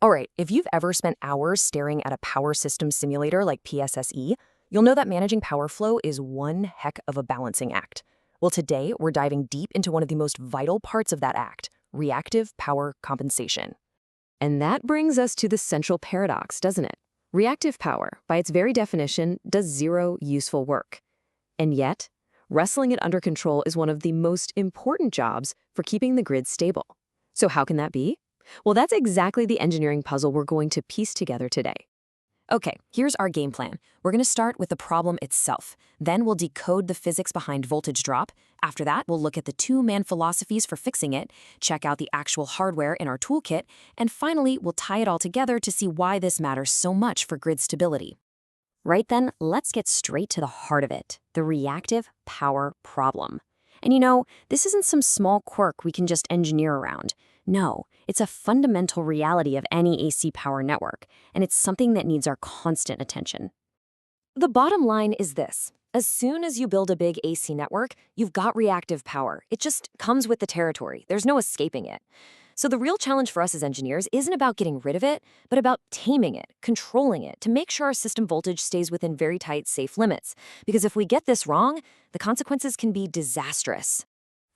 All right, if you've ever spent hours staring at a power system simulator like PSSE, you'll know that managing power flow is one heck of a balancing act. Well, today we're diving deep into one of the most vital parts of that act, reactive power compensation. And that brings us to the central paradox, doesn't it? Reactive power, by its very definition, does zero useful work. And yet, wrestling it under control is one of the most important jobs for keeping the grid stable. So how can that be? Well, that's exactly the engineering puzzle we're going to piece together today. Okay, here's our game plan. We're going to start with the problem itself. Then we'll decode the physics behind voltage drop. After that, we'll look at the two-man philosophies for fixing it, check out the actual hardware in our toolkit, and finally, we'll tie it all together to see why this matters so much for grid stability. Right then, let's get straight to the heart of it, the reactive power problem. And you know, this isn't some small quirk we can just engineer around. No, it's a fundamental reality of any AC power network, and it's something that needs our constant attention. The bottom line is this. As soon as you build a big AC network, you've got reactive power. It just comes with the territory. There's no escaping it. So the real challenge for us as engineers isn't about getting rid of it, but about taming it, controlling it, to make sure our system voltage stays within very tight, safe limits. Because if we get this wrong, the consequences can be disastrous.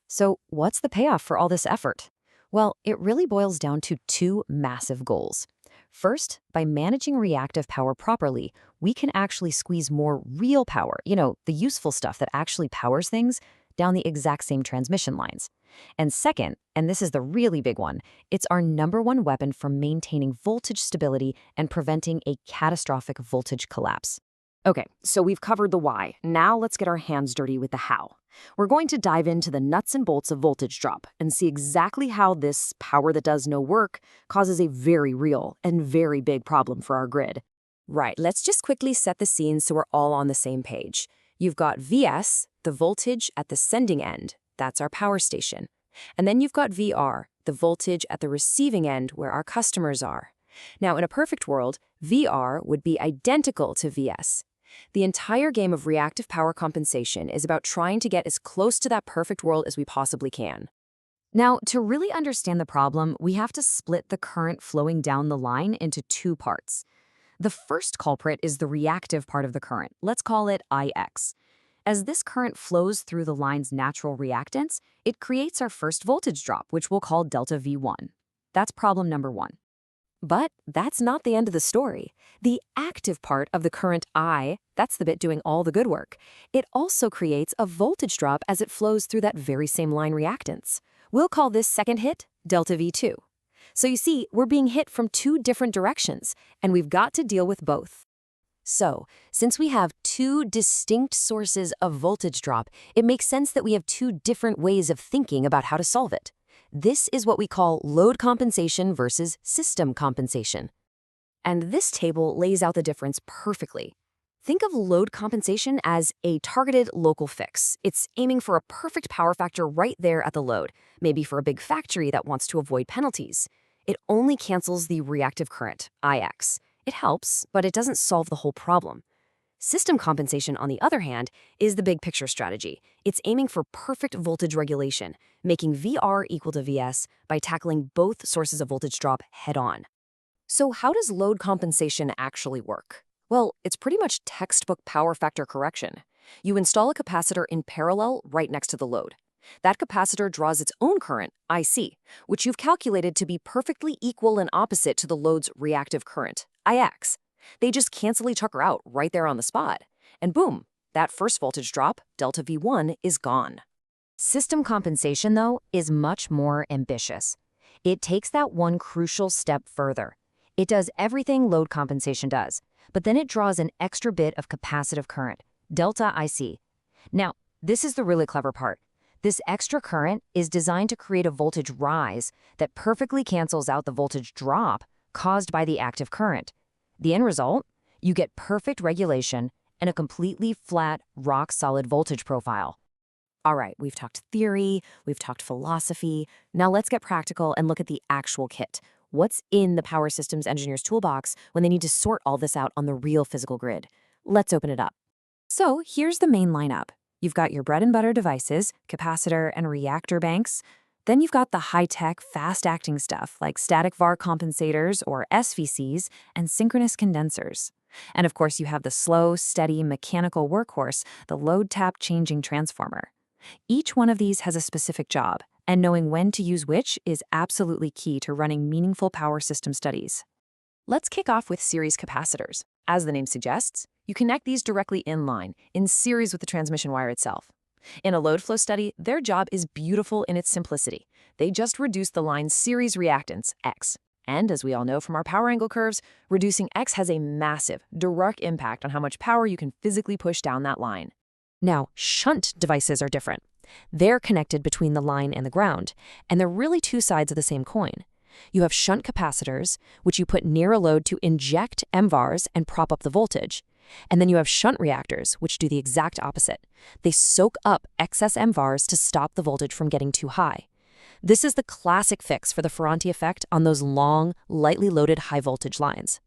So what's the payoff for all this effort? Well, it really boils down to two massive goals. First, by managing reactive power properly, we can actually squeeze more real power, the useful stuff that actually powers things, down the exact same transmission lines. And second, and this is the really big one, it's our number one weapon for maintaining voltage stability and preventing a catastrophic voltage collapse. Okay, so we've covered the why. Now let's get our hands dirty with the how. We're going to dive into the nuts and bolts of voltage drop and see exactly how this power that does no work causes a very real and very big problem for our grid. Right, let's just quickly set the scene so we're all on the same page. You've got VS, the voltage at the sending end. That's our power station. And then you've got VR, the voltage at the receiving end where our customers are. Now, in a perfect world, VR would be identical to VS. The entire game of reactive power compensation is about trying to get as close to that perfect world as we possibly can. Now, to really understand the problem, we have to split the current flowing down the line into two parts. The first culprit is the reactive part of the current. Let's call it IX. As this current flows through the line's natural reactance, it creates our first voltage drop, which we'll call delta V1. That's problem number one. But that's not the end of the story. The active part of the current I, that's the bit doing all the good work. It also creates a voltage drop as it flows through that very same line reactance. We'll call this second hit delta V2. So you see, we're being hit from two different directions, and we've got to deal with both. So, since we have two distinct sources of voltage drop, it makes sense that we have two different ways of thinking about how to solve it. This is what we call load compensation versus system compensation. And this table lays out the difference perfectly. Think of load compensation as a targeted local fix. It's aiming for a perfect power factor right there at the load, maybe for a big factory that wants to avoid penalties. It only cancels the reactive current, IX. It helps, but it doesn't solve the whole problem. System compensation, on the other hand, is the big picture strategy. It's aiming for perfect voltage regulation, making VR equal to VS by tackling both sources of voltage drop head-on. So how does load compensation actually work? Well, it's pretty much textbook power factor correction. You install a capacitor in parallel right next to the load. That capacitor draws its own current, IC, which you've calculated to be perfectly equal and opposite to the load's reactive current, IX. They just cancel each other out right there on the spot. And boom, that first voltage drop, delta V1, is gone. System compensation, though, is much more ambitious. It takes that one crucial step further. It does everything load compensation does, but then it draws an extra bit of capacitive current, delta IC. Now, this is the really clever part. This extra current is designed to create a voltage rise that perfectly cancels out the voltage drop caused by the active current. The end result? You get perfect regulation and a completely flat, rock-solid voltage profile. All right, we've talked theory, we've talked philosophy. Now let's get practical and look at the actual kit. What's in the power systems engineer's toolbox when they need to sort all this out on the real physical grid? Let's open it up. So here's the main lineup. You've got your bread and butter devices, capacitor and reactor banks. Then you've got the high-tech, fast-acting stuff like static VAR compensators or SVCs and synchronous condensers. And of course, you have the slow, steady, mechanical workhorse, the load-tap changing transformer. Each one of these has a specific job, and knowing when to use which is absolutely key to running meaningful power system studies. Let's kick off with series capacitors. As the name suggests, you connect these directly in line, in series with the transmission wire itself. In a load flow study, their job is beautiful in its simplicity. They just reduce the line's series reactance, X. And as we all know from our power angle curves, reducing X has a massive, direct impact on how much power you can physically push down that line. Now, shunt devices are different. They're connected between the line and the ground, and they're really two sides of the same coin. You have shunt capacitors, which you put near a load to inject MVARs and prop up the voltage. And then you have shunt reactors, which do the exact opposite. They soak up excess MVARs to stop the voltage from getting too high. This is the classic fix for the Ferranti effect on those long, lightly loaded high-voltage lines.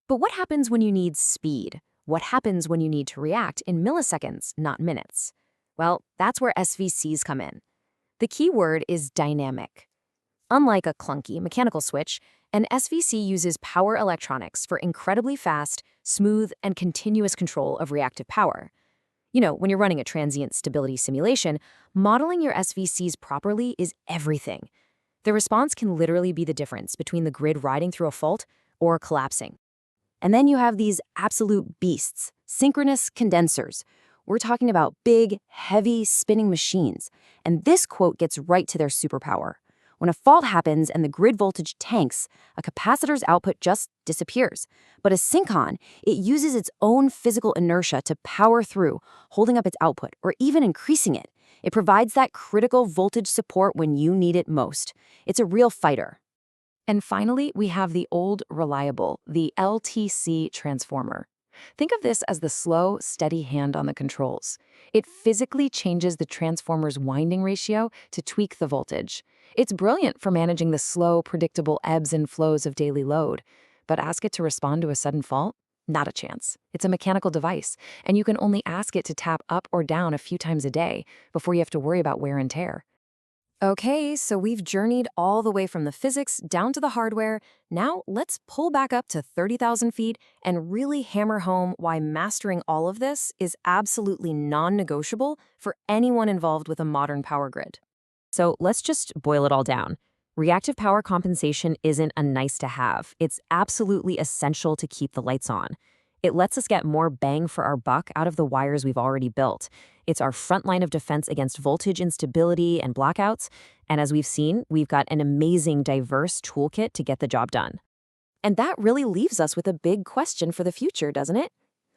But what happens when you need speed? What happens when you need to react in milliseconds, not minutes? Well, that's where SVCs come in. The key word is dynamic. Unlike a clunky mechanical switch, an SVC uses power electronics for incredibly fast, smooth, and continuous control of reactive power. You know, when you're running a transient stability simulation, modeling your SVCs properly is everything. The response can literally be the difference between the grid riding through a fault or collapsing. And then you have these absolute beasts, synchronous condensers. We're talking about big, heavy, spinning machines. And this quote gets right to their superpower. When a fault happens and the grid voltage tanks, a capacitor's output just disappears. But a synchron, it uses its own physical inertia to power through, holding up its output or even increasing it. It provides that critical voltage support when you need it most. It's a real fighter. And finally, we have the old reliable, the LTC transformer. Think of this as the slow, steady hand on the controls. It physically changes the transformer's winding ratio to tweak the voltage. It's brilliant for managing the slow, predictable ebbs and flows of daily load. But ask it to respond to a sudden fault? Not a chance. It's a mechanical device, and you can only ask it to tap up or down a few times a day before you have to worry about wear and tear. Okay, so we've journeyed all the way from the physics down to the hardware. Now let's pull back up to 30,000 feet and really hammer home why mastering all of this is absolutely non-negotiable for anyone involved with a modern power grid. So let's just boil it all down. Reactive power compensation isn't a nice to have. It's absolutely essential to keep the lights on. It lets us get more bang for our buck out of the wires we've already built. It's our front line of defense against voltage instability and blackouts. And as we've seen, we've got an amazing, diverse toolkit to get the job done. And that really leaves us with a big question for the future, doesn't it?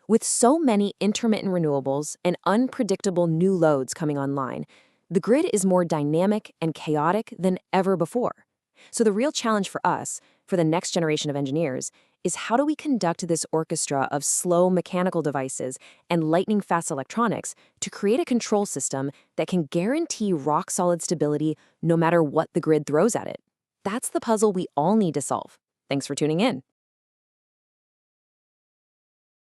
With so many intermittent renewables and unpredictable new loads coming online, the grid is more dynamic and chaotic than ever before. So the real challenge for us, for the next generation of engineers, is how do we conduct this orchestra of slow mechanical devices and lightning-fast electronics to create a control system that can guarantee rock-solid stability no matter what the grid throws at it? That's the puzzle we all need to solve. Thanks for tuning in.